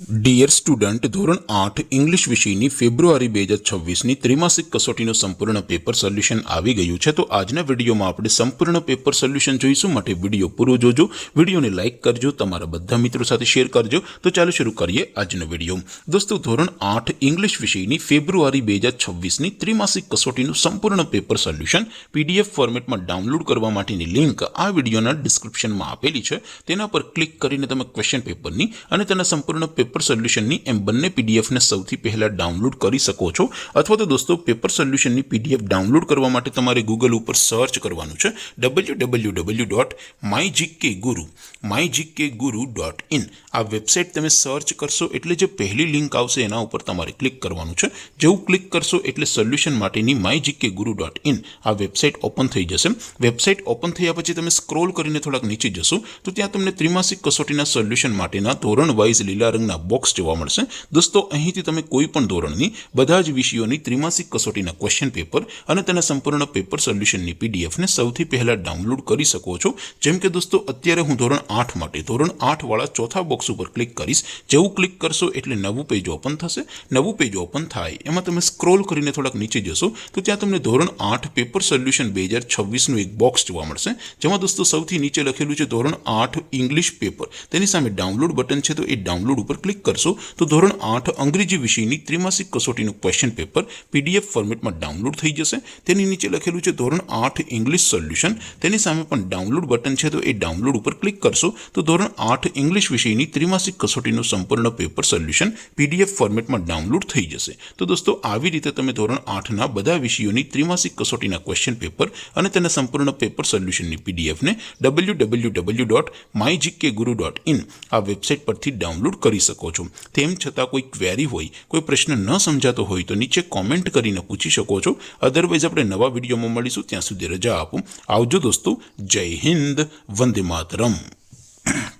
Dear student, ધોરણ 8 English વિષયની ફેબ્રુઆરી 2026ની ત્રિમાસિક કસોટીનું સંપૂર્ણ પેપર સોલ્યુશન આવી ગયું છે। તો આજના વિડીયોમાં આપણે સંપૂર્ણ પેપર સોલ્યુશન જોઈશું। માટે વિડીયો પૂરો જોજો, વિડીયોને લાઇક કરજો, તમારા બધા મિત્રો સાથે શેર કરજો। તો ચાલો શરૂ કરીએ આજનો વિડીયો। દોસ્તો, ધોરણ 8 ઇંગ્લિશ વિષયની ફેબ્રુઆરી 2026ની ત્રિમાસિક કસોટીનું સંપૂર્ણ પેપર સોલ્યુશન PDF ફોર્મેટમાં ડાઉનલોડ કરવા માટેની લિંક આ વિડીયોના ડિસ્ક્રિપ્શનમાં આપેલી છે। તેના પર ક્લિક કરીને તમે ક્વેશ્ચન પેપરની અને તેના સંપૂર્ણ પેપર સોલ્યુશનની એમ બંને PDF ને સૌથી પહેલા ડાઉનલોડ કરી શકો છો। અથવા તો દોસ્તો, પેપર સોલ્યુશનની PDF ડાઉનલોડ કરવા માટે તમારે ગૂગલ ઉપર સર્ચ કરવાનું છે www.mygkguru.in। આ વેબસાઇટ તમે સર્ચ કરશો એટલે જે પહેલી લિંક આવશે એના ઉપર તમારે ક્લિક કરવાનું છે। જેવું ક્લિક કરશો એટલે સોલ્યુશન માટેની mygkguru.in આ વેબસાઇટ ઓપન થઈ જશે। વેબસાઇટ ઓપન થયા પછી તમે સ્ક્રોલ કરીને થોડાક નીચે જશો તો ત્યાં તમને ત્રિમાસિક કસોટીના સોલ્યુશન માટેના ધોરણ વાઇઝ લીલા રંગના બોક્સ જોવા મળશે। દોસ્તો, અહીંથી તમે કોઈ પણ ધોરણની બધા જ વિષયોની ત્રિમાસિક કસોટીના ક્વેશ્ચન પેપર અને તેના સંપૂર્ણ પેપર સોલ્યુશનની PDF ને સૌથી પહેલા ડાઉનલોડ કરી શકો છો। જેમ કે દોસ્તો, અત્યારે હું ધોરણ 8 માટે ધોરણ 8 વાળા ચોથા બોક્સ ઉપર ક્લિક કરીશ। જેવું ક્લિક કરશો એટલે નવું પેજ ઓપન થશે। નવું પેજ ઓપન થાય એમાં તમે સ્ક્રોલ કરીને થોડાક નીચે જશો તો ત્યાં તમને ધોરણ 8 પેપર સોલ્યુશન 2026નું એક બોક્સ જોવા મળશે। જેમાં દોસ્તો સૌથી નીચે લખેલું છે ધોરણ 8 ઇંગ્લિશ પેપર, તેની સામે ડાઉનલોડ બટન છે, તો એ ડાઉનલોડ ઉપર ક્લિક કરશો તો ધોરણ 8 અંગ્રેજી વિષયની ત્રિમાસિક કસોટીનું ક્વેશ્ચન પેપર PDF ફોર્મેટમાં ડાઉનલોડ થઈ જશે। તેની નીચે લખેલું છે ધોરણ 8 ઇંગ્લિશ સોલ્યુશન, તેની સામે પણ ડાઉનલોડ બટન છે, તો એ ડાઉનલોડ ઉપર ક્લિક કરશો તો ધોરણ 8 ઇંગ્લિશ વિષયની ત્રિમાસિક કસોટીનું સંપૂર્ણ પેપર સોલ્યુશન PDF ફોર્મેટમાં ડાઉનલોડ થઈ જશે। તો દોસ્તો, આવી રીતે તમે ધોરણ 8ના બધા વિષયોની ત્રિમાસિક કસોટીના ક્વેશ્ચન પેપર અને તેના સંપૂર્ણ પેપર સોલ્યુશનની PDF ને www.mygkguru.in આ વેબસાઇટ પરથી ડાઉનલોડ કરી શકો છો। તેમ છતાં કોઈ ક્વેરી હોય, કોઈ પ્રશ્ન ન સમજાતો હોય તો નીચે કોમેન્ટ કરીને પૂછી શકો છો। અધરવાઇઝ આપણે નવા વિડીયોમાં મળીશું, ત્યાં સુધી રજા આપો। આવજો દોસ્તો, જય હિન્દ, વંદે માતરમ।